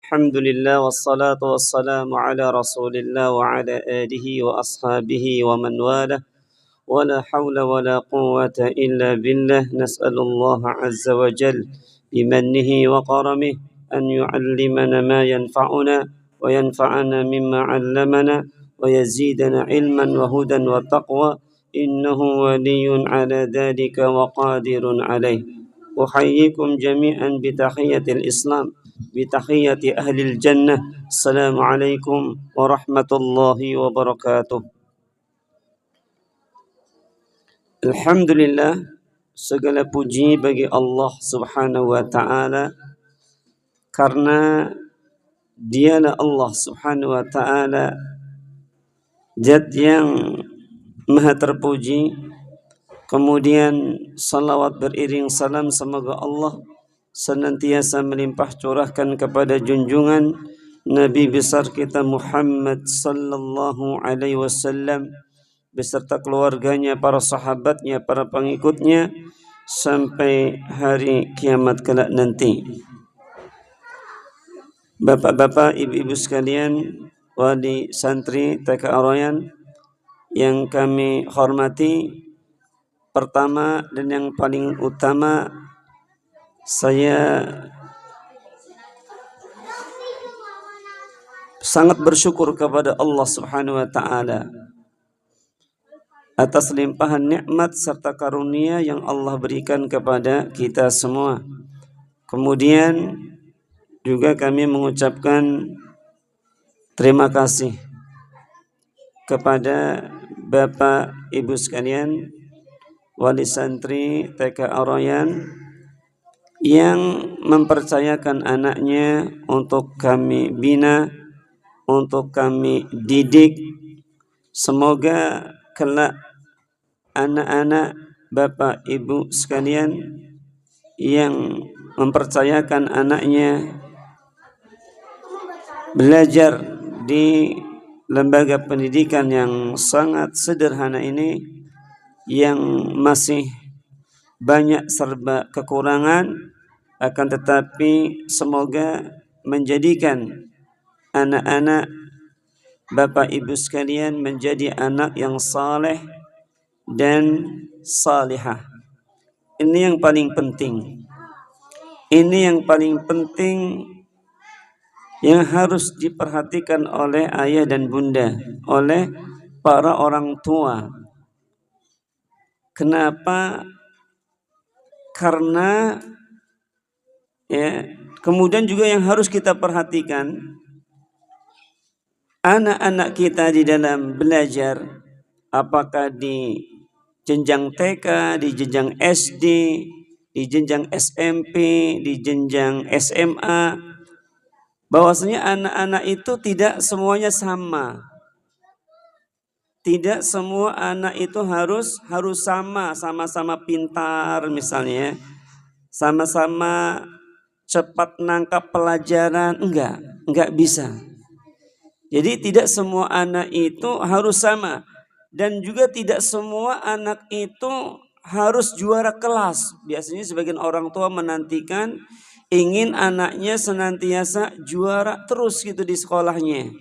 الحمد لله والصلاة والسلام على رسول الله وعلى آله وأصحابه ومن والاه ولا حول ولا قوة إلا بالله. نسأل الله عز وجل بمنه وكرمه أن يعلمنا ما ينفعنا وينفعنا مما علمنا ويزيدنا علما وهدى وتقوى إنه ولي على ذلك وقادر عليه. أحييكم جميعا بتحية الإسلام بتحية أهل الجنة. السلام عليكم ورحمة الله وبركاته. Alhamdulillah, segala puji bagi Allah Subhanahu wa taala karena Dialah Allah Subhanahu wa taala zat yang maha terpuji. Kemudian salawat beriring salam semoga Allah senantiasa melimpah curahkan kepada junjungan Nabi besar kita Muhammad sallallahu alaihi wasallam beserta keluarganya, para sahabatnya, para pengikutnya sampai hari kiamat kelak nanti. Bapak-bapak, ibu-ibu sekalian, wali santri TK Aroyan yang kami hormati, pertama dan yang paling utama saya sangat bersyukur kepada Allah Subhanahu wa taala atas limpahan nikmat serta karunia yang Allah berikan kepada kita semua. Kemudian juga kami mengucapkan terima kasih kepada Bapak Ibu sekalian, wali santri TK Aroyan yang mempercayakan anaknya untuk kami bina, untuk kami didik. Semoga kelak anak-anak Bapak Ibu sekalian yang mempercayakan anaknya belajar di lembaga pendidikan yang sangat sederhana ini, yang masih banyak serba kekurangan, akan tetapi semoga menjadikan anak-anak Bapak Ibu sekalian menjadi anak yang saleh dan salihah. Ini yang paling penting. Ini yang paling penting yang harus diperhatikan oleh ayah dan bunda, oleh para orang tua. Kenapa? Karena kemudian juga yang harus kita perhatikan, anak-anak kita di dalam belajar, apakah di jenjang TK, di jenjang SD, di jenjang SMP, di jenjang SMA, bahwasanya anak-anak itu tidak semuanya sama. Tidak semua anak itu harus sama-sama pintar misalnya, sama-sama cepat nangkap pelajaran, enggak bisa. Jadi tidak semua anak itu harus sama, dan juga tidak semua anak itu harus juara kelas. Biasanya sebagian orang tua menantikan ingin anaknya senantiasa juara terus gitu di sekolahnya.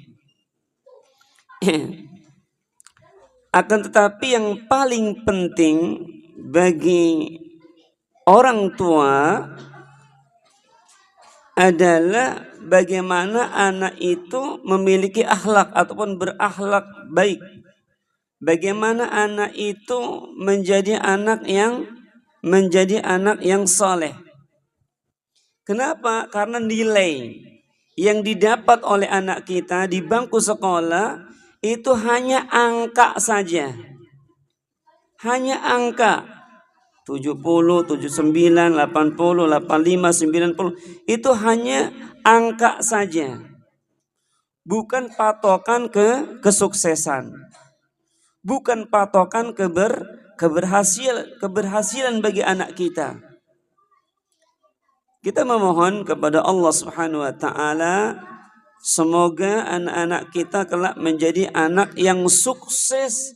Akan tetapi yang paling penting bagi orang tua adalah bagaimana anak itu memiliki akhlak ataupun berakhlak baik. Bagaimana anak itu menjadi anak yang saleh. Kenapa? Karena nilai yang didapat oleh anak kita di bangku sekolah itu hanya angka saja. Hanya angka. 70, 79, 80, 85, 90. Itu hanya angka saja. Bukan patokan kesuksesan. Bukan patokan keberhasilan bagi anak kita. Kita memohon kepada Allah Subhanahu wa taala semoga anak-anak kita kelak menjadi anak yang sukses,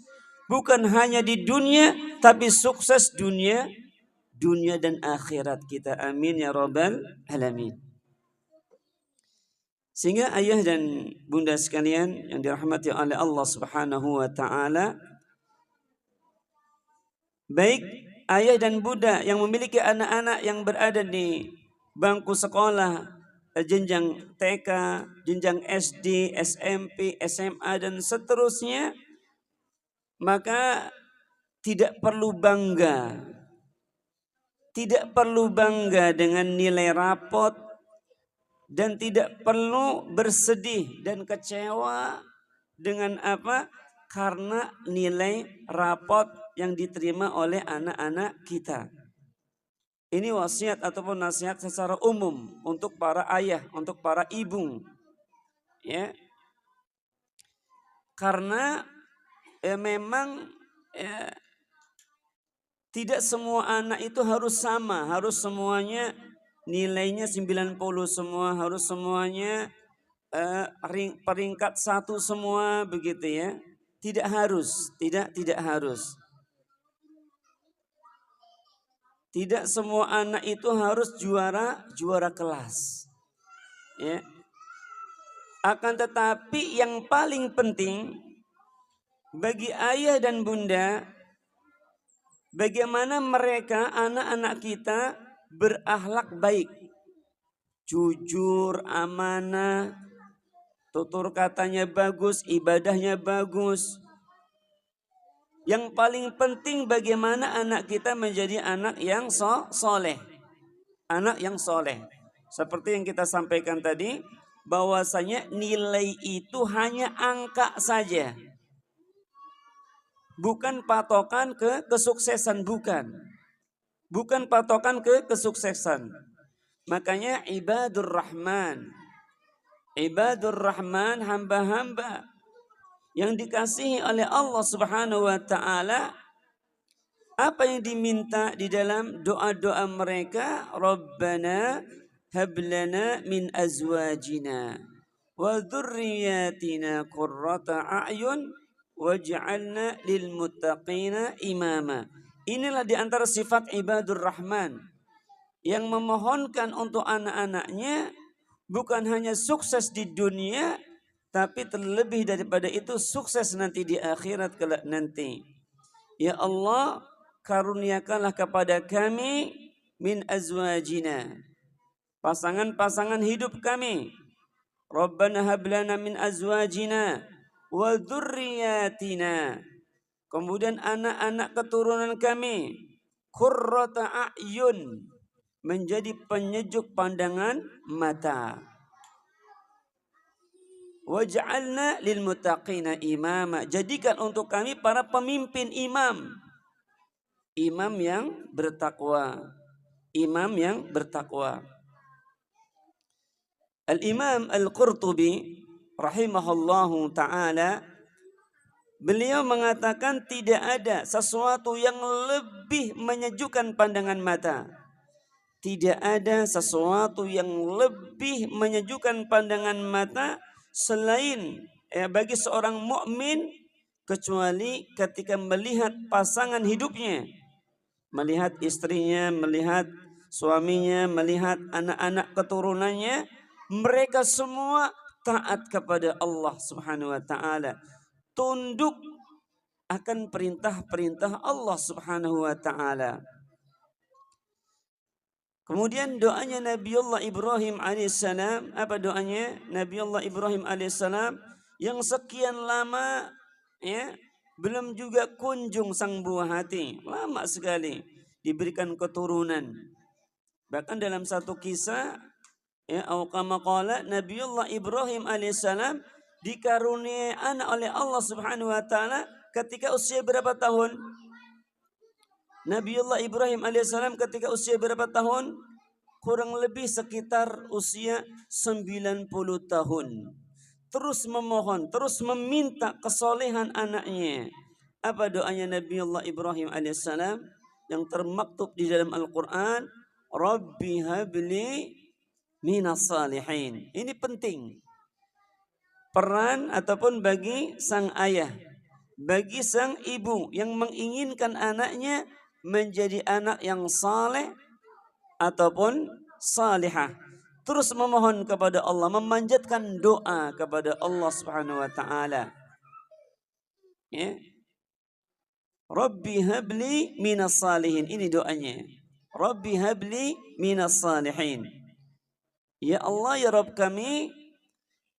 bukan hanya di dunia tapi sukses dunia dan akhirat kita. Amin ya rabbal alamin. Sehingga ayah dan bunda sekalian yang dirahmati oleh Allah Subhanahu wa taala, baik ayah dan bunda yang memiliki anak-anak yang berada di bangku sekolah jenjang TK, jenjang SD, SMP, SMA dan seterusnya, maka tidak perlu bangga. Tidak perlu bangga dengan nilai rapot dan tidak perlu bersedih dan kecewa dengan apa? Karena nilai rapot yang diterima oleh anak-anak kita. Ini wasiat ataupun nasihat secara umum untuk para ayah, untuk para ibu. Ya. Karena memang tidak semua anak itu harus sama, harus semuanya nilainya 90 semua, harus semuanya peringkat 1 semua begitu ya. Tidak harus, tidak harus. Tidak semua anak itu harus juara kelas. Ya. Akan tetapi yang paling penting bagi ayah dan bunda, bagaimana mereka, anak-anak kita berakhlak baik, jujur, amanah, tutur katanya bagus, ibadahnya bagus. Yang paling penting bagaimana anak kita menjadi anak yang soleh. Anak yang soleh. Seperti yang kita sampaikan tadi, bahwasanya nilai itu hanya angka saja. Bukan patokan ke kesuksesan, bukan. Bukan patokan ke kesuksesan. Makanya ibadur rahman. Ibadur rahman, hamba-hamba yang dikasihi oleh Allah Subhanahu wa taala, apa yang diminta di dalam doa-doa mereka? Rabbana hablana min azwajina wa dzurriyyatina qurrata a'yun waj'alna lil muttaqina imama. Inilah di antara sifat ibadur rahman yang memohonkan untuk anak-anaknya bukan hanya sukses di dunia, tapi terlebih daripada itu sukses nanti di akhirat kelak nanti. Ya Allah, karuniakanlah kepada kami min azwajina, pasangan-pasangan hidup kami. Rabbana hablana min azwajina wa dzurriyyatina, kemudian anak-anak keturunan kami, qurrata a'yun, menjadi penyejuk pandangan mata. Waj'alna lil muttaqina imama, jadikan untuk kami para pemimpin, imam. Imam yang bertakwa. Imam yang bertakwa. Al-Imam Al-Qurtubi rahimahullahu ta'ala, beliau mengatakan tidak ada sesuatu yang lebih menyejukkan pandangan mata. Tidak ada sesuatu yang lebih menyejukkan pandangan mata selain bagi seorang mukmin, kecuali ketika melihat pasangan hidupnya, melihat istrinya, melihat suaminya, melihat anak-anak keturunannya, mereka semua taat kepada Allah Subhanahu wa taala, tunduk akan perintah-perintah Allah Subhanahu wa taala. Kemudian doanya Nabiullah Ibrahim alaihissalam, apa doanya Nabiullah Ibrahim alaihissalam yang sekian lama ya belum juga kunjung sang buah hati, lama sekali diberikan keturunan. Bahkan dalam satu kisah ya, kama qala, Nabiullah Ibrahim alaihissalam dikaruniai anak oleh Allah Subhanahu wa taala ketika usia berapa tahun? Nabiullah Ibrahim alaihissalam ketika usia berapa tahun? Kurang lebih sekitar usia 90 tahun. Terus memohon, terus meminta kesolehan anaknya. Apa doanya Nabiullah Ibrahim alaihissalam yang termaktub di dalam Al-Quran? Rabbi habli minas salihin. Ini penting. Peran ataupun bagi sang ayah, bagi sang ibu yang menginginkan anaknya menjadi anak yang saleh ataupun salihah, terus memohon kepada Allah, memanjatkan doa kepada Allah Subhanahu wa taala. Ya. Rabbi habli minas salihin. Ini doanya. Rabbi habli minas salihin. Ya Allah, ya Rabb kami,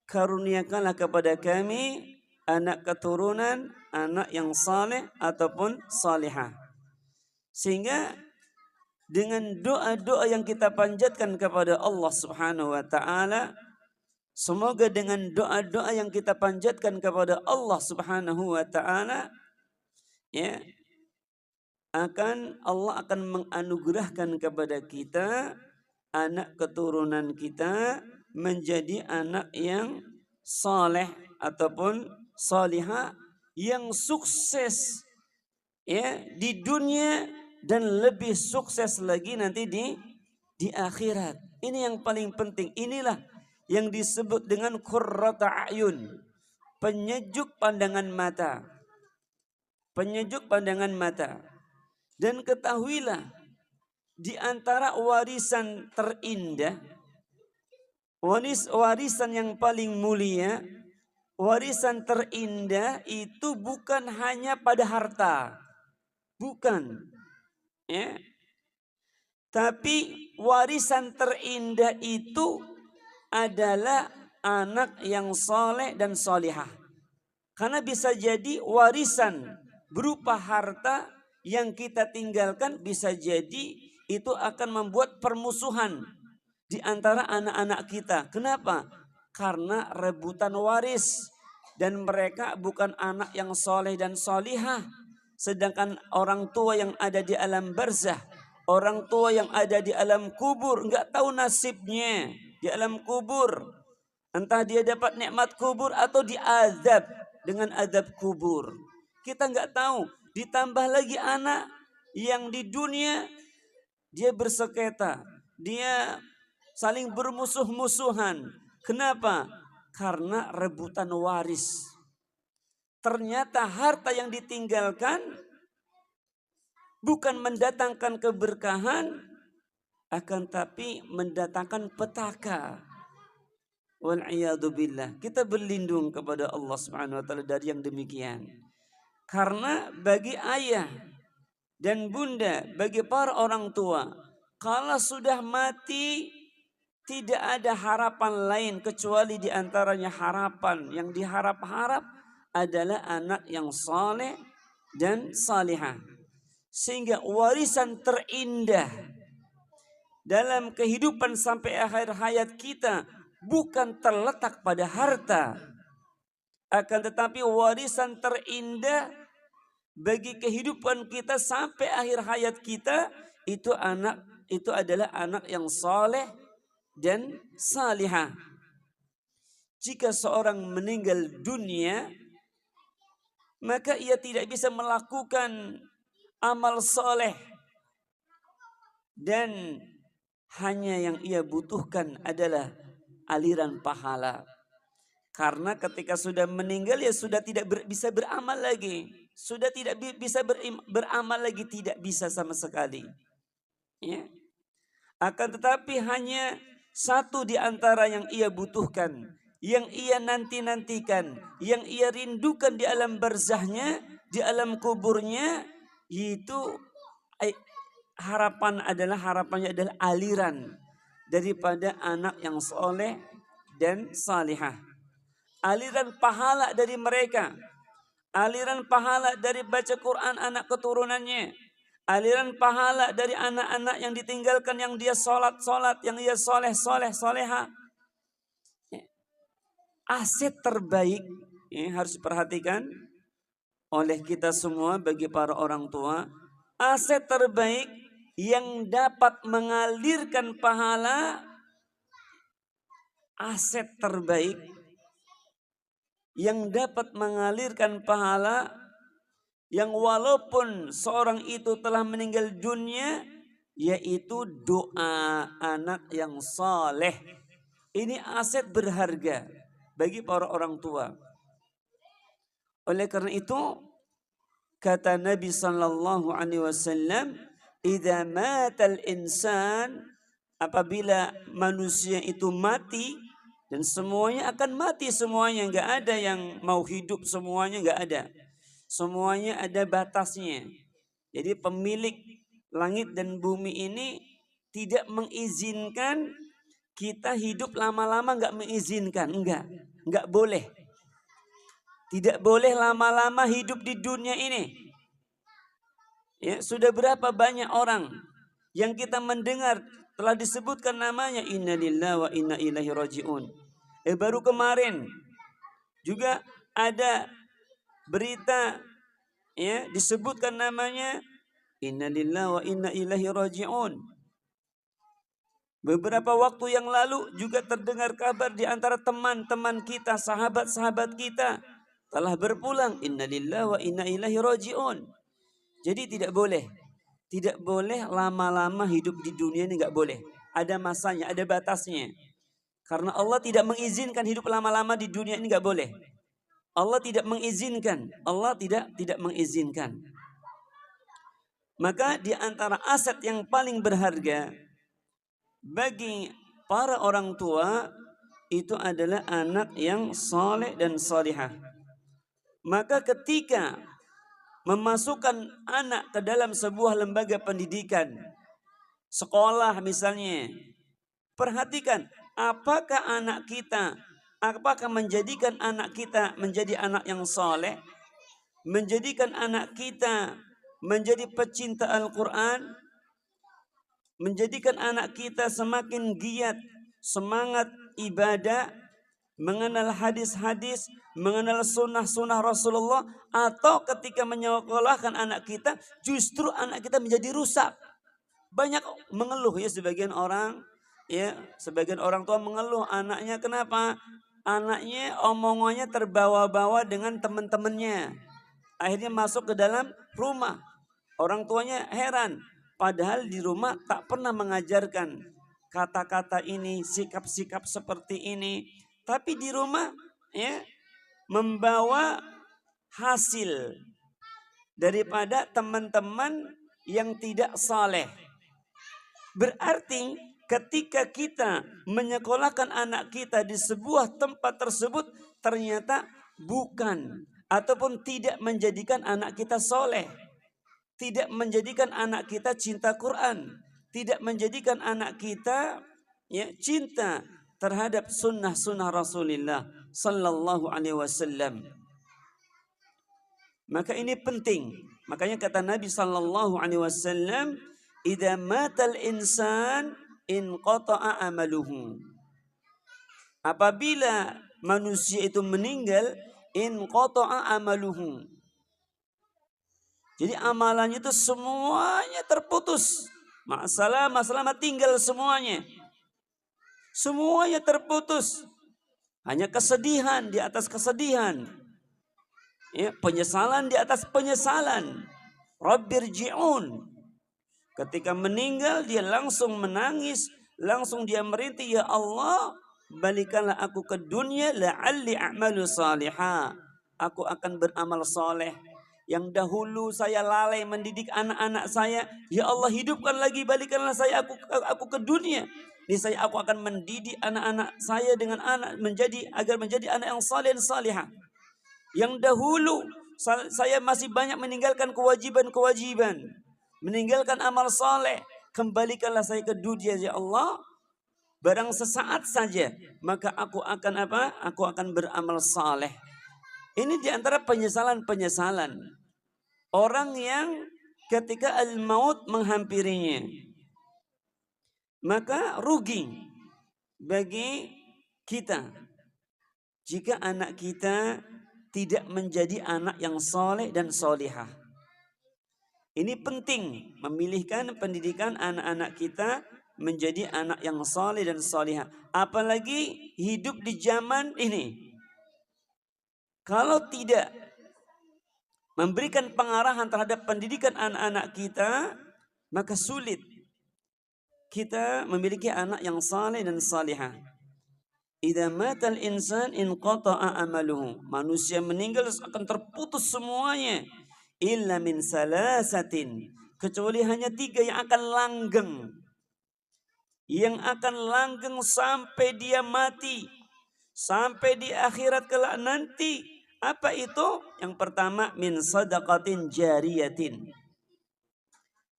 karuniakanlah kepada kami anak keturunan, anak yang saleh ataupun salihah. Sehingga dengan doa-doa yang kita panjatkan kepada Allah Subhanahu wa taala, semoga dengan doa-doa yang kita panjatkan kepada Allah Subhanahu wa taala, ya, Allah akan menganugerahkan kepada kita anak keturunan kita menjadi anak yang saleh ataupun salihah, yang sukses, ya, di dunia dan lebih sukses lagi nanti di akhirat. Ini yang paling penting. Inilah yang disebut dengan qurrata a'yun, penyejuk pandangan mata. Penyejuk pandangan mata. Dan ketahuilah, di antara warisan terindah, warisan yang paling mulia, warisan terindah itu bukan hanya pada harta. Bukan. Ya. Tapi warisan terindah itu adalah anak yang soleh dan solihah. Karena bisa jadi warisan berupa harta yang kita tinggalkan, bisa jadi itu akan membuat permusuhan di antara anak-anak kita. Kenapa? Karena rebutan waris. Dan mereka bukan anak yang soleh dan solihah. Sedangkan orang tua yang ada di alam barzah, orang tua yang ada di alam kubur, enggak tahu nasibnya di alam kubur. Entah dia dapat nikmat kubur atau diazab dengan azab kubur. Kita enggak tahu. Ditambah lagi anak yang di dunia dia bersengketa, dia saling bermusuh-musuhan. Kenapa? Karena rebutan waris. Ternyata harta yang ditinggalkan bukan mendatangkan keberkahan, akan tapi mendatangkan petaka. Wal'iyadzubillah. Kita berlindung kepada Allah Subhanahu wa taala dari yang demikian. Karena bagi ayah dan bunda, bagi para orang tua, kalau sudah mati tidak ada harapan lain kecuali diantaranya harapan yang diharap-harap adalah anak yang saleh dan salihah. Sehingga warisan terindah dalam kehidupan sampai akhir hayat kita bukan terletak pada harta, akan tetapi warisan terindah bagi kehidupan kita sampai akhir hayat kita itu adalah anak yang saleh dan salihah. Jika seorang meninggal dunia, maka ia tidak bisa melakukan amal soleh, dan hanya yang ia butuhkan adalah aliran pahala. Karena ketika sudah meninggal ya sudah tidak bisa beramal lagi. Sudah tidak bisa beramal lagi, tidak bisa sama sekali. Ya. Akan tetapi hanya satu di antara yang ia butuhkan, yang ia nanti-nantikan, yang ia rindukan di alam barzahnya, di alam kuburnya, yaitu harapannya adalah aliran daripada anak yang soleh dan salihah. Aliran pahala dari mereka, aliran pahala dari baca Quran anak keturunannya, aliran pahala dari anak-anak yang ditinggalkan, yang dia solat, yang dia soleha. Aset terbaik harus diperhatikan oleh kita semua bagi para orang tua. Aset terbaik yang dapat mengalirkan pahala, aset terbaik yang dapat mengalirkan pahala, yang walaupun seorang itu telah meninggal dunia, yaitu doa anak yang saleh. Ini aset berharga bagi para orang tua. Oleh karena itu kata Nabi sallallahu alaihi wasallam, "Idza matal insan apabila manusia itu mati, dan semuanya akan mati semuanya, nggak ada yang mau hidup semuanya, nggak ada. Semuanya ada batasnya. Jadi pemilik langit dan bumi ini tidak mengizinkan kita hidup lama-lama, nggak mengizinkan, nggak boleh. Tidak boleh lama-lama hidup di dunia ini. Ya, sudah berapa banyak orang yang kita mendengar telah disebutkan namanya, inna lillahi wa inna ilaihi rajiun. Baru kemarin juga ada berita, ya, disebutkan namanya, inna lillahi wa inna ilaihi rajiun. Beberapa waktu yang lalu juga terdengar kabar di antara teman-teman kita, sahabat-sahabat kita telah berpulang, inna lillahi wa inna ilaihi rajiun. Jadi tidak boleh lama-lama hidup di dunia ini, nggak boleh. Ada masanya, ada batasnya. Karena Allah tidak mengizinkan hidup lama-lama di dunia ini, nggak boleh. Allah tidak mengizinkan. Allah tidak mengizinkan. Maka di antara aset yang paling berharga bagi para orang tua itu adalah anak yang saleh dan salihah. Maka ketika memasukkan anak ke dalam sebuah lembaga pendidikan, sekolah misalnya, perhatikan apakah menjadikan anak kita menjadi anak yang saleh, menjadikan anak kita menjadi pecinta Al-Quran, menjadikan anak kita semakin giat, semangat ibadah, mengenal hadis-hadis, mengenal sunnah-sunnah Rasulullah, atau ketika menyekolahkan anak kita, justru anak kita menjadi rusak. Banyak mengeluh ya sebagian orang tua mengeluh anaknya, kenapa? Anaknya omongannya terbawa-bawa dengan teman-temannya. Akhirnya masuk ke dalam rumah. Orang tuanya heran. Padahal di rumah tak pernah mengajarkan kata-kata ini, sikap-sikap seperti ini. Tapi di rumah ya membawa hasil daripada teman-teman yang tidak saleh. Berarti ketika kita menyekolahkan anak kita di sebuah tempat tersebut, ternyata bukan ataupun tidak menjadikan anak kita soleh, tidak menjadikan anak kita cinta Quran, tidak menjadikan anak kita cinta terhadap sunnah-sunnah Rasulullah Sallallahu Alaihi Wasallam. Maka ini penting. Makanya kata Nabi Sallallahu Alaihi Wasallam, idza matal insan inqata'a amaluhu. Apabila manusia itu meninggal, inqata'a amaluhu. Jadi amalannya itu semuanya terputus. Masalah tinggal semuanya. Semuanya terputus. Hanya kesedihan di atas kesedihan. Ya, penyesalan di atas penyesalan. Rabbirji'un. Ketika meninggal dia langsung menangis, langsung dia merintih, ya Allah, balikanlah aku ke dunia, la'alli a'malu salihah. Aku akan beramal saleh. Yang dahulu saya lalai mendidik anak-anak saya, ya Allah hidupkan lagi, balikanlah saya aku ke dunia. Niscaya aku akan mendidik anak-anak saya dengan agar menjadi anak yang saleh dan salihah. Yang dahulu saya masih banyak meninggalkan kewajiban-kewajiban, meninggalkan amal saleh, kembalikanlah saya ke dunia ya Allah. Barang sesaat saja, maka aku akan Aku akan beramal saleh. Ini diantara penyesalan-penyesalan orang yang ketika al-maut menghampirinya, maka rugi bagi kita jika anak kita tidak menjadi anak yang soleh dan solihah. Ini penting, memilihkan pendidikan anak-anak kita menjadi anak yang soleh dan solihah. Apalagi hidup di zaman ini. Kalau tidak memberikan pengarahan terhadap pendidikan anak-anak kita, maka sulit kita memiliki anak yang saleh dan salihah. Idza matal insan inqata'a amaluhu. Manusia meninggal akan terputus semuanya. Illa min salasatin. Kecuali hanya 3 yang akan langgeng. yang akan langgeng sampai dia mati, sampai di akhirat kelak nanti. Apa itu? Yang pertama, min sadaqatin jariyatin.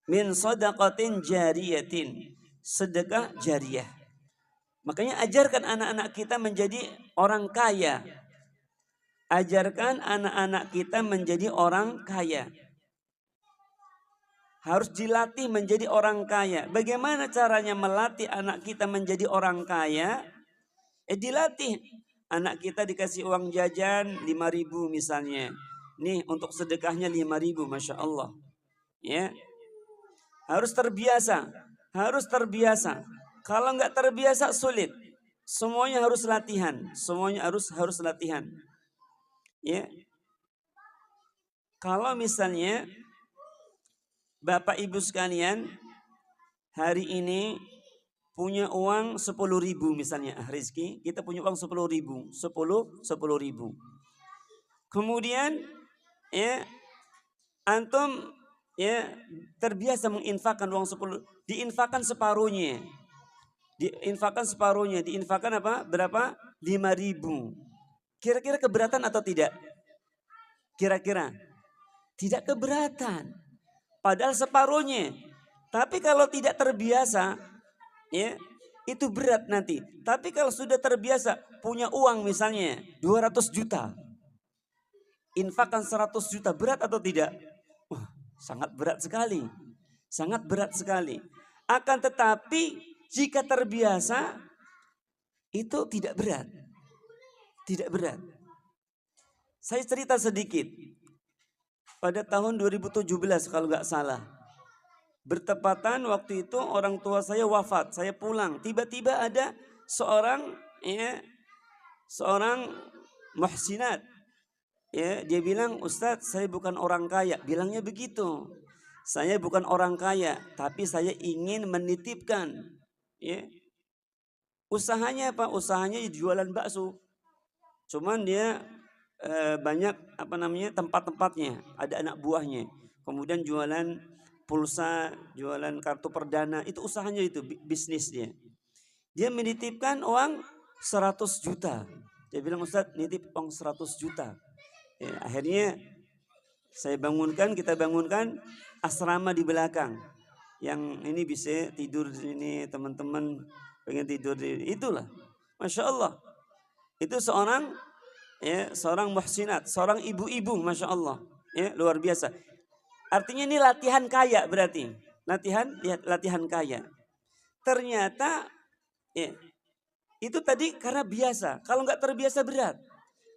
Min sadaqatin jariyatin. Sedekah jariyah. Makanya ajarkan anak-anak kita menjadi orang kaya. Ajarkan anak-anak kita menjadi orang kaya. Harus dilatih menjadi orang kaya. Bagaimana caranya melatih anak kita menjadi orang kaya? Dilatih. Anak kita dikasih uang jajan 5.000 misalnya. Nih untuk sedekahnya 5.000, Masya Allah. Ya, harus terbiasa. Harus terbiasa. Kalau nggak terbiasa sulit. Semuanya harus latihan. Semuanya harus latihan. Ya. Kalau misalnya Bapak Ibu sekalian hari ini punya uang 10.000 misalnya, Rizki, kita punya uang 10.000, 10.000. Kemudian ya antum ya terbiasa menginfakkan uang 10, diinfakkan separuhnya. Diinfakkan apa? Berapa? 5.000. Kira-kira keberatan atau tidak? Kira-kira tidak keberatan. Padahal separuhnya. Tapi kalau tidak terbiasa, ya, itu berat nanti. Tapi kalau sudah terbiasa, punya uang misalnya 200 juta. Infakkan 100 juta, berat atau tidak? Sangat berat sekali. Sangat berat sekali. Akan tetapi jika terbiasa, itu tidak berat. Tidak berat. Saya cerita sedikit. Pada tahun 2017 kalau nggak salah. Bertepatan waktu itu orang tua saya wafat. Saya pulang. Tiba-tiba ada seorang muhsinat. Ya, dia bilang, Ustadz, saya bukan orang kaya. Bilangnya begitu. Saya bukan orang kaya, tapi saya ingin menitipkan. Ya. Usahanya apa? Usahanya jualan bakso. Cuman dia banyak tempat-tempatnya, ada anak buahnya. Kemudian jualan pulsa, jualan kartu perdana, itu usahanya, itu bisnis dia. Dia menitipkan uang 100 juta. Dia bilang, Ustadz, nitip uang 100 juta. Ya, akhirnya kita bangunkan asrama di belakang. Yang ini bisa tidur di sini, teman-teman pengen tidur di itulah. Masya Allah. Itu seorang muhsinat, seorang ibu-ibu, Masya Allah. Ya, luar biasa. Artinya ini latihan kaya berarti. Latihan kaya. Ternyata ya, itu tadi karena biasa. Kalau nggak terbiasa berat.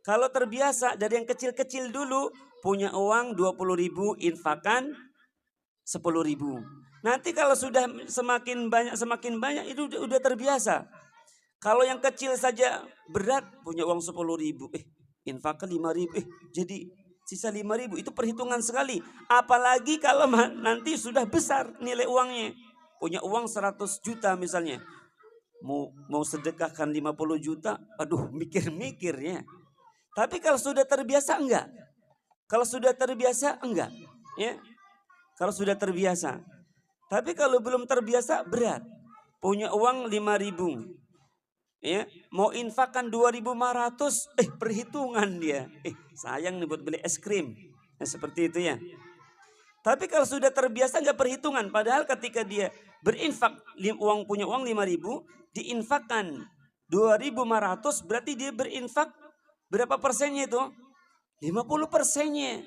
Kalau terbiasa dari yang kecil-kecil dulu, punya uang 20.000, infakan 10.000. Nanti kalau sudah semakin banyak itu udah terbiasa. Kalau yang kecil saja berat, punya uang 10.000, infakkan 5.000, jadi sisa 5.000, itu perhitungan sekali. Apalagi kalau nanti sudah besar nilai uangnya, punya uang 100 juta misalnya, mau sedekahkan 50 juta, aduh mikir-mikir ya. Tapi kalau sudah terbiasa enggak. Kalau sudah terbiasa enggak, ya. Kalau sudah terbiasa. Tapi kalau belum terbiasa berat. Punya uang 5.000. Ya, mau infakkan 2.500, perhitungan dia. Sayang nih buat beli es krim. Nah, seperti itu ya. Tapi kalau sudah terbiasa enggak perhitungan, padahal ketika dia berinfak punya uang 5.000, diinfakkan 2.500, berarti dia berinfak berapa persennya itu? 50%-nya.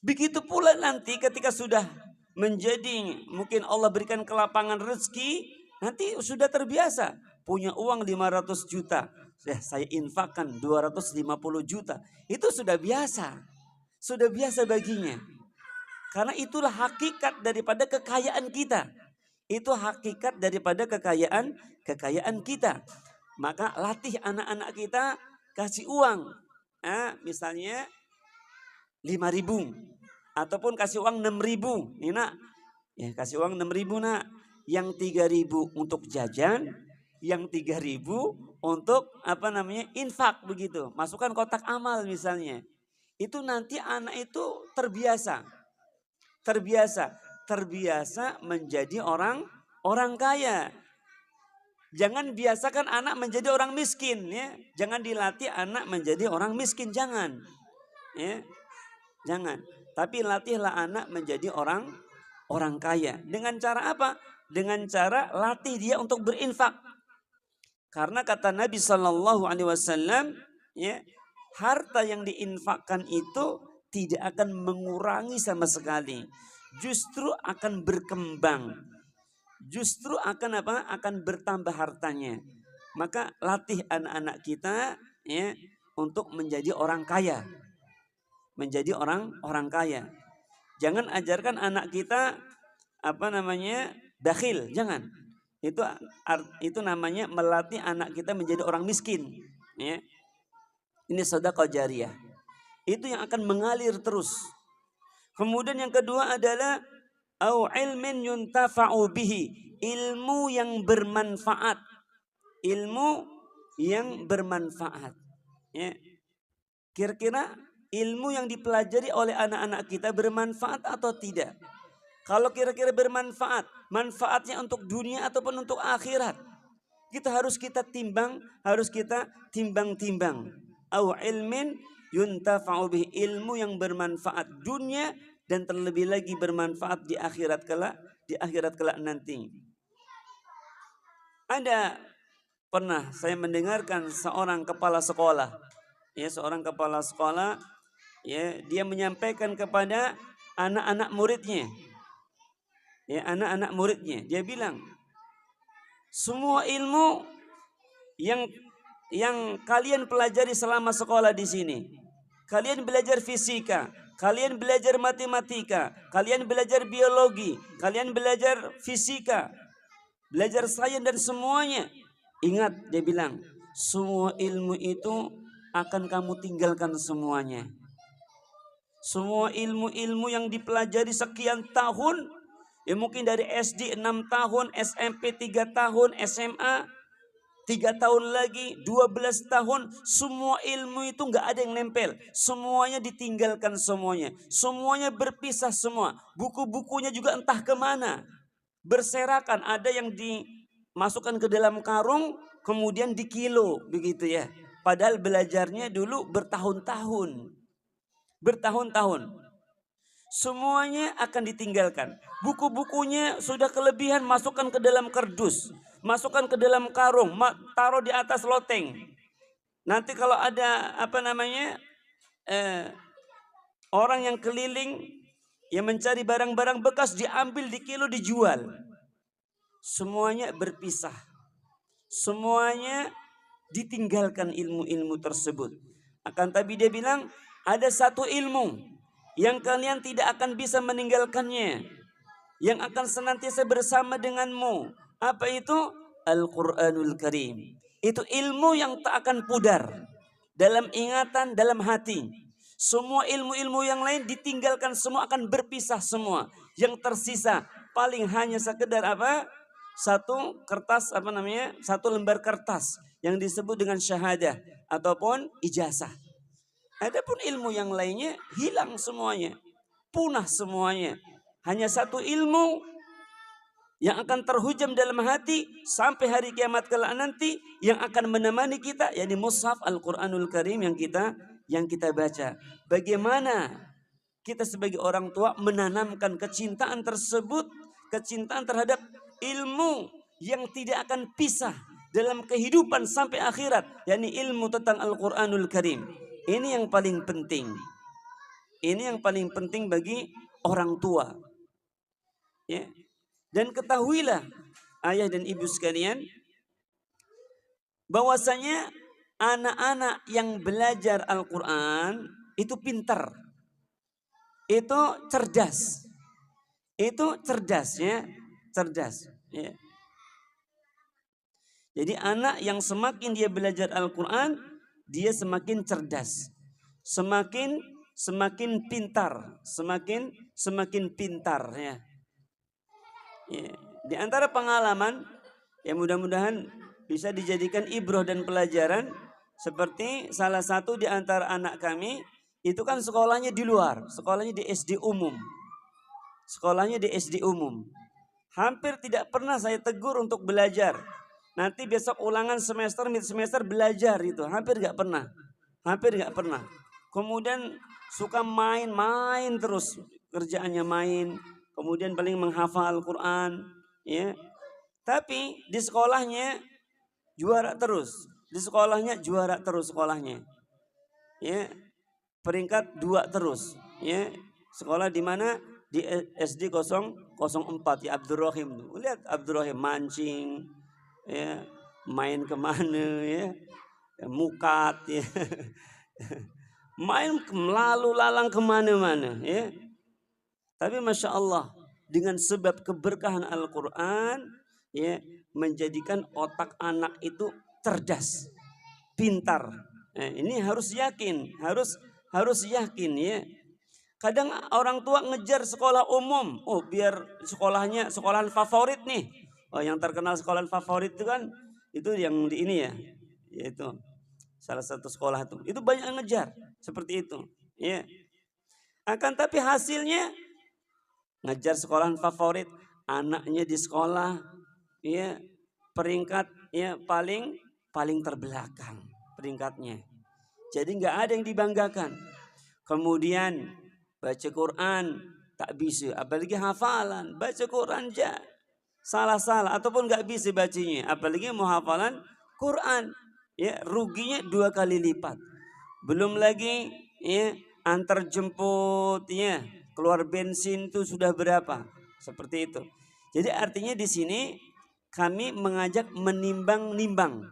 Begitu pula nanti ketika sudah menjadi, mungkin Allah berikan kelapangan rezeki, nanti sudah terbiasa. Punya uang 500 juta. Saya infakkan 250 juta. Itu sudah biasa. Sudah biasa baginya. Karena itulah hakikat daripada kekayaan kita. Itu hakikat daripada kekayaan kita. Maka latih anak-anak kita, kasih uang. Misalnya 5.000. Ataupun kasih uang 6.000. Nih nak, ya kasih uang 6.000 nak. Yang 3.000 untuk jajan, yang 3.000 untuk infak begitu. Masukkan kotak amal misalnya. Itu nanti anak itu terbiasa menjadi orang kaya. Jangan biasakan anak menjadi orang miskin, ya. Jangan dilatih anak menjadi orang miskin, jangan. Ya. Jangan. Tapi latihlah anak menjadi orang kaya. Dengan cara apa? Dengan cara latih dia untuk berinfak. Karena kata Nabi Shallallahu Alaihi Wasallam, ya, harta yang diinfakkan itu tidak akan mengurangi sama sekali, justru akan berkembang, justru akan apa? Akan bertambah hartanya. Maka latih anak-anak kita, ya, untuk menjadi orang kaya, menjadi orang kaya. Jangan ajarkan anak kita bakhil, jangan. Itu namanya melatih anak kita menjadi orang miskin, ya. Ini sedekah jariyah. Itu yang akan mengalir terus. Kemudian yang kedua adalah au ilmin yuntafa'u bihi, ilmu yang bermanfaat. Ilmu yang bermanfaat, ya. Kira-kira ilmu yang dipelajari oleh anak-anak kita bermanfaat atau tidak? Kalau kira-kira bermanfaat, manfaatnya untuk dunia ataupun untuk akhirat, harus kita timbang-timbang. Au ilmin yuntafa'u bihi, ilmu yang bermanfaat dunia dan terlebih lagi bermanfaat di akhirat kelak nanti. Ada pernah saya mendengarkan seorang kepala sekolah, ya, ya, dia menyampaikan kepada anak-anak muridnya. Ya, anak-anak muridnya, dia bilang, semua ilmu yang kalian pelajari selama sekolah di sini, kalian belajar fisika, kalian belajar matematika, kalian belajar biologi, kalian belajar fisika, belajar sains dan semuanya. Ingat, dia bilang, semua ilmu itu akan kamu tinggalkan semuanya. Semua ilmu-ilmu yang dipelajari sekian tahun, ya mungkin dari SD 6 tahun, SMP 3 tahun, SMA 3 tahun lagi, 12 tahun, semua ilmu itu nggak ada yang nempel. Semuanya ditinggalkan semuanya. Semuanya berpisah semua. Buku-bukunya juga entah kemana. Berserakan, ada yang dimasukkan ke dalam karung, kemudian dikilo, begitu ya. Padahal belajarnya dulu bertahun-tahun. Semuanya akan ditinggalkan. Buku-bukunya sudah kelebihan, masukkan ke dalam kardus, masukkan ke dalam karung, taruh di atas loteng. Nanti kalau ada orang yang keliling yang mencari barang-barang bekas, diambil, dikilo, dijual. Semuanya berpisah. Semuanya ditinggalkan ilmu-ilmu tersebut. Akan tapi dia bilang, ada satu ilmu yang kalian tidak akan bisa meninggalkannya, yang akan senantiasa bersama denganmu. Apa itu? Al-Quranul Karim. Itu ilmu yang tak akan pudar dalam ingatan, dalam hati. Semua ilmu-ilmu yang lain ditinggalkan semua, akan berpisah semua. Yang tersisa paling hanya sekedar satu lembar kertas yang disebut dengan syahadah ataupun ijazah. Adapun ilmu yang lainnya hilang semuanya, punah semuanya. Hanya satu ilmu yang akan terhujam dalam hati sampai hari kiamat kelak nanti, yang akan menemani kita, yakni mushaf Al-Quranul Karim yang kita baca. Bagaimana kita sebagai orang tua menanamkan kecintaan tersebut, kecintaan terhadap ilmu yang tidak akan pisah dalam kehidupan sampai akhirat, yakni ilmu tentang Al-Quranul Karim. Ini yang paling penting. Ini yang paling penting bagi orang tua. Ya. Dan ketahuilah ayah dan ibu sekalian, bahwasanya anak-anak yang belajar Al-Quran itu pintar, itu cerdas, ya, cerdas. Ya. Jadi anak yang semakin dia belajar Al-Quran, dia semakin cerdas, semakin pintar, semakin pintar, ya. Ya. Di antara pengalaman yang mudah-mudahan bisa dijadikan ibrah dan pelajaran, seperti salah satu di antara anak kami itu kan sekolahnya di luar, sekolahnya di SD umum. Hampir tidak pernah saya tegur untuk belajar. Nanti besok ulangan semester, mid semester belajar itu. Hampir nggak pernah. Hampir nggak pernah. Kemudian suka main-main terus. Kerjaannya main. Kemudian paling menghafal Al-Quran. Ya. Tapi di sekolahnya juara terus. Di sekolahnya juara terus sekolahnya. Ya. Peringkat 2 terus. Ya. Sekolah di mana? Di SD 004 ya, Abdurrahim. Lihat Abdurrahim mancing, ya, main kemana ya, mukat ya, main lalu lalang kemana-mana ya. Tapi masya Allah, dengan sebab keberkahan Al-Quran ya, menjadikan otak anak itu cerdas, pintar. Ini harus yakin, harus yakin ya. Kadang orang tua ngejar sekolah umum. Oh, biar sekolahnya sekolahan favorit nih. Oh, yang terkenal sekolahan favorit itu kan itu yang di ini ya. Yaitu salah satu sekolah itu. Itu banyak yang ngejar seperti itu, ya. Akan tapi hasilnya ngejar sekolahan favorit, anaknya di sekolah ya peringkat ya paling terbelakang peringkatnya. Jadi nggak ada yang dibanggakan. Kemudian baca Quran tak bisa, apalagi hafalan. Baca Quran aja salah-salah ataupun nggak bisa bacanya, apalagi mau hafalan Quran. Ya, ruginya 2 kali lipat. Belum lagi ya antar jemput ya, keluar bensin itu sudah berapa? Seperti itu. Jadi artinya di sini kami mengajak menimbang-nimbang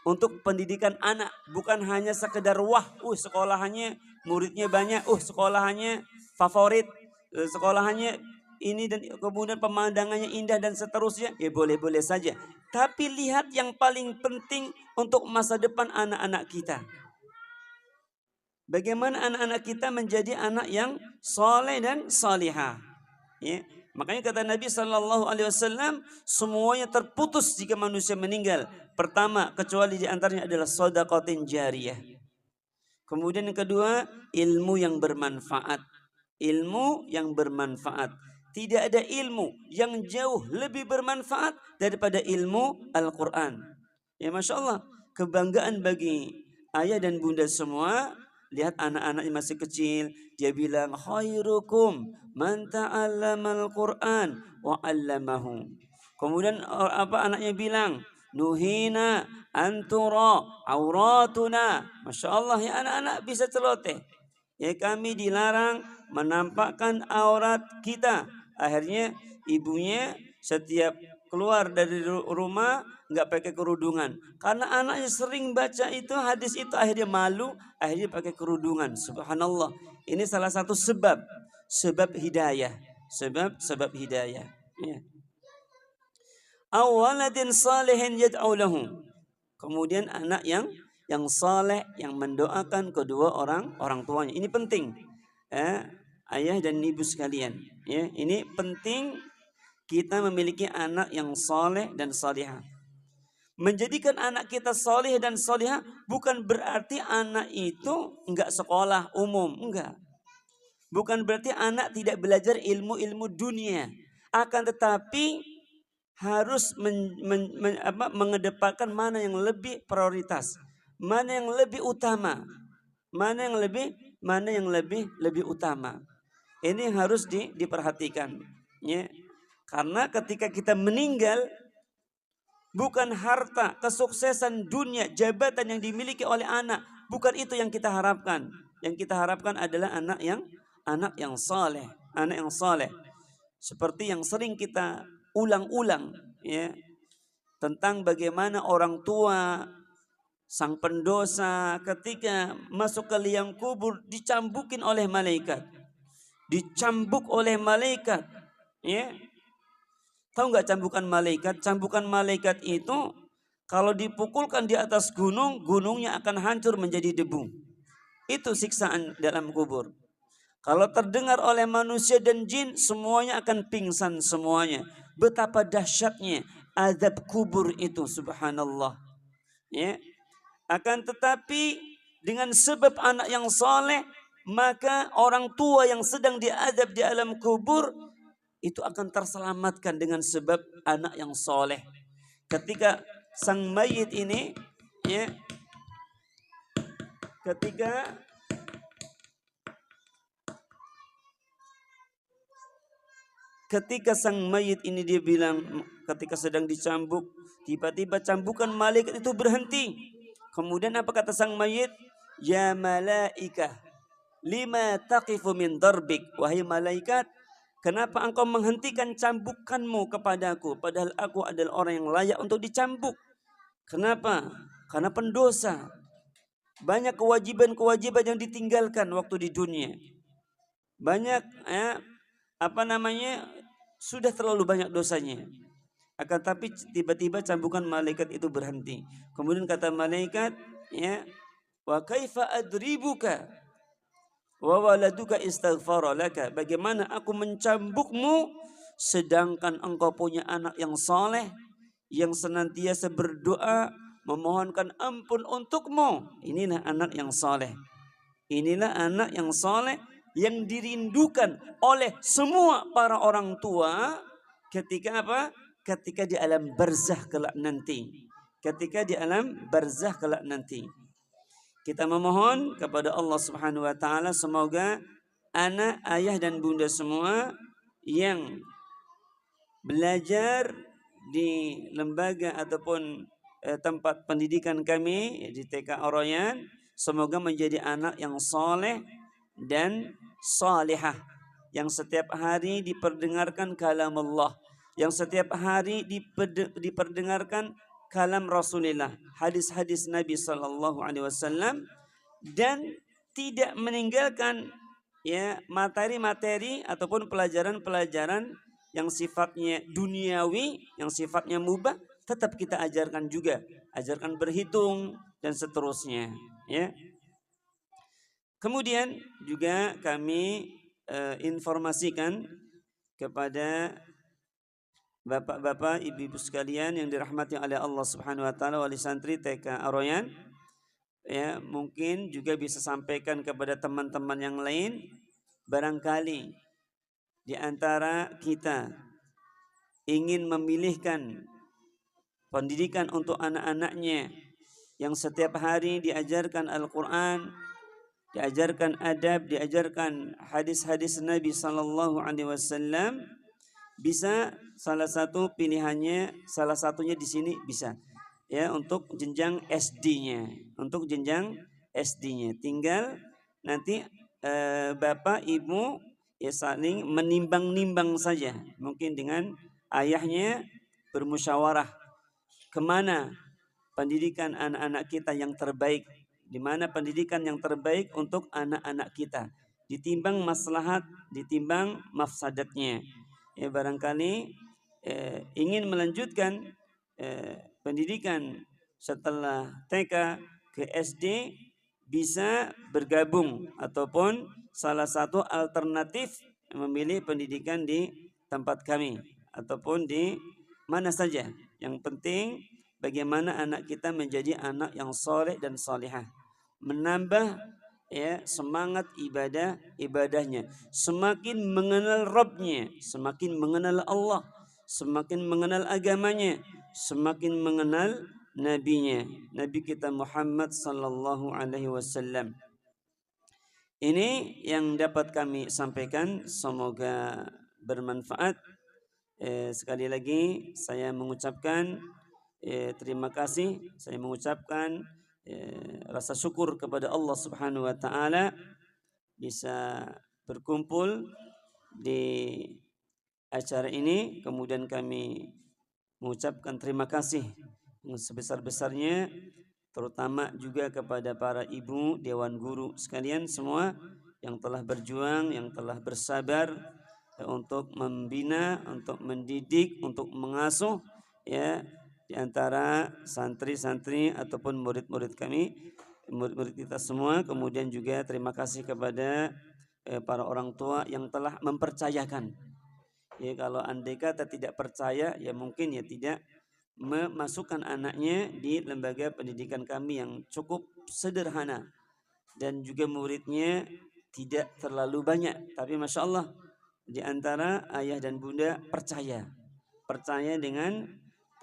untuk pendidikan anak, bukan hanya sekedar wah, sekolahannya muridnya banyak, sekolahannya favorit, sekolahannya ini dan kemudian pemandangannya indah dan seterusnya. Ya boleh-boleh saja. Tapi lihat yang paling penting untuk masa depan anak-anak kita. Bagaimana anak-anak kita menjadi anak yang soleh dan salihah. Ya. Makanya kata Nabi SAW, semuanya terputus jika manusia meninggal. Pertama, kecuali di antaranya adalah shadaqatin jariyah. Kemudian yang kedua, ilmu yang bermanfaat. Ilmu yang bermanfaat. Tidak ada ilmu yang jauh lebih bermanfaat daripada ilmu Al-Quran. Ya Masya Allah, kebanggaan bagi ayah dan bunda semua. Lihat anak-anaknya masih kecil, dia bilang khairukum man ta'allamal Qur'an wa 'allamahu. Kemudian apa anaknya bilang? Nuhina antura auratuna. Masya Allah ya, anak-anak bisa celoteh. Ya, kami dilarang menampakkan aurat kita. Akhirnya ibunya setiap keluar dari rumah nggak pakai kerudungan, karena anaknya sering baca itu hadis itu, akhirnya malu, akhirnya pakai kerudungan. Subhanallah, ini salah satu sebab hidayah, sebab hidayah. Ya. Awaladin salihin yad'u lahu. Kemudian anak yang saleh, yang mendoakan kedua orang tuanya. Ini penting. Ayah dan ibu sekalian, ya, ini penting kita memiliki anak yang soleh dan salihah. Menjadikan anak kita soleh dan salihah bukan berarti anak itu enggak sekolah umum, enggak. Bukan berarti anak tidak belajar ilmu-ilmu dunia. Akan tetapi harus mengedepankan mana yang lebih prioritas, mana yang lebih utama, mana yang lebih utama. Ini harus diperhatikan, ya. Karena ketika kita meninggal, bukan harta, kesuksesan dunia, jabatan yang dimiliki oleh anak, bukan itu yang kita harapkan. Yang kita harapkan adalah anak yang saleh, anak yang saleh. Seperti yang sering kita ulang-ulang, ya, tentang bagaimana orang tua sang pendosa ketika masuk ke liang kubur dicambukin oleh malaikat. Dicambuk oleh malaikat, ya. Tahu nggak cambukan malaikat? Cambukan malaikat itu kalau dipukulkan di atas gunung, gunungnya akan hancur menjadi debu. Itu siksaan dalam kubur. Kalau terdengar oleh manusia dan jin, semuanya akan pingsan semuanya. Betapa dahsyatnya azab kubur itu, subhanallah. Ya. Akan tetapi dengan sebab anak yang saleh, maka orang tua yang sedang diazab di alam kubur itu akan terselamatkan dengan sebab anak yang soleh. Ketika sang mayit ini, ya, ketika sang mayit ini dia bilang, ketika sedang dicambuk, tiba-tiba cambukan malaikat itu berhenti. Kemudian apa kata sang mayit? Ya malaikah, lima taqifu min darbik. Wahai malaikat, kenapa engkau menghentikan cambukanmu kepadaku, padahal aku adalah orang yang layak untuk dicambuk. Kenapa? Karena pendosa. Banyak kewajiban-kewajiban yang ditinggalkan waktu di dunia. Banyak sudah terlalu banyak dosanya. Akan tapi tiba-tiba cambukan malaikat itu berhenti. Kemudian kata malaikat, ya, wa kaifa adribuka wa waladuka istaghfara laka. Bagaimana aku mencambukmu sedangkan engkau punya anak yang saleh yang senantiasa berdoa memohonkan ampun untukmu. Inilah anak yang saleh. Inilah anak yang saleh yang dirindukan oleh semua para orang tua ketika apa? Ketika di alam barzakh kelak nanti. Ketika di alam barzakh kelak nanti. Kita memohon kepada Allah Subhanahu wa taala semoga anak, ayah dan bunda semua yang belajar di lembaga ataupun tempat pendidikan kami di TK Oroyan, semoga menjadi anak yang soleh dan salihah, yang setiap hari diperdengarkan kalam Allah, yang setiap hari diperdengarkan kalam Rasulullah, hadis-hadis Nabi Sallallahu Alaihi Wasallam, dan tidak meninggalkan materi-materi ataupun pelajaran-pelajaran yang sifatnya duniawi, yang sifatnya mubah, tetap kita ajarkan juga, ajarkan berhitung dan seterusnya, ya. Kemudian juga kami informasikan kepada bapak-bapak, ibu-ibu sekalian yang dirahmati oleh Allah Subhanahu wa taala, wali santri TK Oroyan, ya, mungkin juga bisa sampaikan kepada teman-teman yang lain, barangkali di antara kita ingin memilihkan pendidikan untuk anak-anaknya yang setiap hari diajarkan Al-Quran, diajarkan adab, diajarkan hadis-hadis Nabi Sallallahu Alaihi Wasallam, bisa salah satu pilihannya, salah satunya di sini bisa, ya, untuk jenjang SD-nya, untuk jenjang SD-nya. Tinggal nanti bapak ibu ya saling menimbang-nimbang saja, mungkin dengan ayahnya bermusyawarah kemana pendidikan anak-anak kita yang terbaik, di mana pendidikan yang terbaik untuk anak-anak kita, ditimbang maslahat, ditimbang mafsadatnya. Ya, barangkali ingin melanjutkan pendidikan setelah TK ke SD, bisa bergabung ataupun salah satu alternatif memilih pendidikan di tempat kami ataupun di mana saja. Yang penting bagaimana anak kita menjadi anak yang soleh dan solihah, menambah semangat ibadahnya, semakin mengenal Rabbnya, semakin mengenal Allah, semakin mengenal agamanya, semakin mengenal nabinya, Nabi kita Muhammad sallallahu alaihi wasallam. Ini yang dapat kami sampaikan, semoga bermanfaat. Sekali lagi saya mengucapkan terima kasih, saya mengucapkan rasa syukur kepada Allah Subhanahu wa taala bisa berkumpul di acara ini. Kemudian kami mengucapkan terima kasih yang sebesar-besarnya, terutama juga kepada para ibu dewan guru sekalian semua yang telah berjuang, yang telah bersabar untuk membina, untuk mendidik, untuk mengasuh, ya, di antara santri-santri ataupun murid-murid kami, murid-murid kita semua. Kemudian juga terima kasih kepada para orang tua yang telah mempercayakan. Ya, kalau andai kata tidak percaya, ya mungkin ya tidak memasukkan anaknya di lembaga pendidikan kami yang cukup sederhana dan juga muridnya tidak terlalu banyak. Tapi masya Allah, di antara ayah dan bunda percaya dengan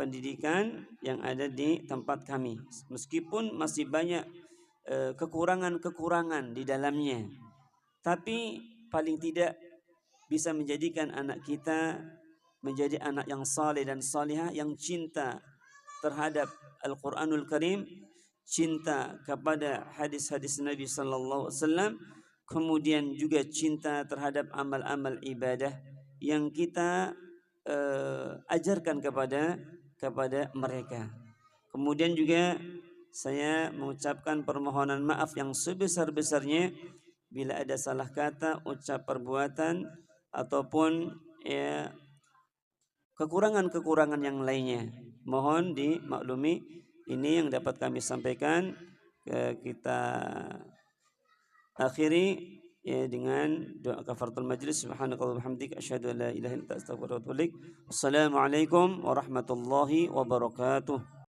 pendidikan yang ada di tempat kami. Meskipun masih banyak kekurangan-kekurangan di dalamnya, tapi paling tidak bisa menjadikan anak kita menjadi anak yang saleh dan salihah, yang cinta terhadap Al-Quranul Karim, cinta kepada hadis-hadis Nabi sallallahu alaihi wasallam, kemudian juga cinta terhadap amal-amal ibadah yang kita ajarkan kepada mereka. Kemudian juga saya mengucapkan permohonan maaf yang sebesar-besarnya bila ada salah kata, ucap, perbuatan ataupun ya kekurangan-kekurangan yang lainnya. Mohon dimaklumi. Ini yang dapat kami sampaikan. Kita akhiri ya dengan doa kafaratul majlis. Subhanakallahumma wa bihamdika asyhadu an la ilaha illa anta astaghfiruka wa atubu ilaik. Wassalamualaikum warahmatullahi wabarakatuh.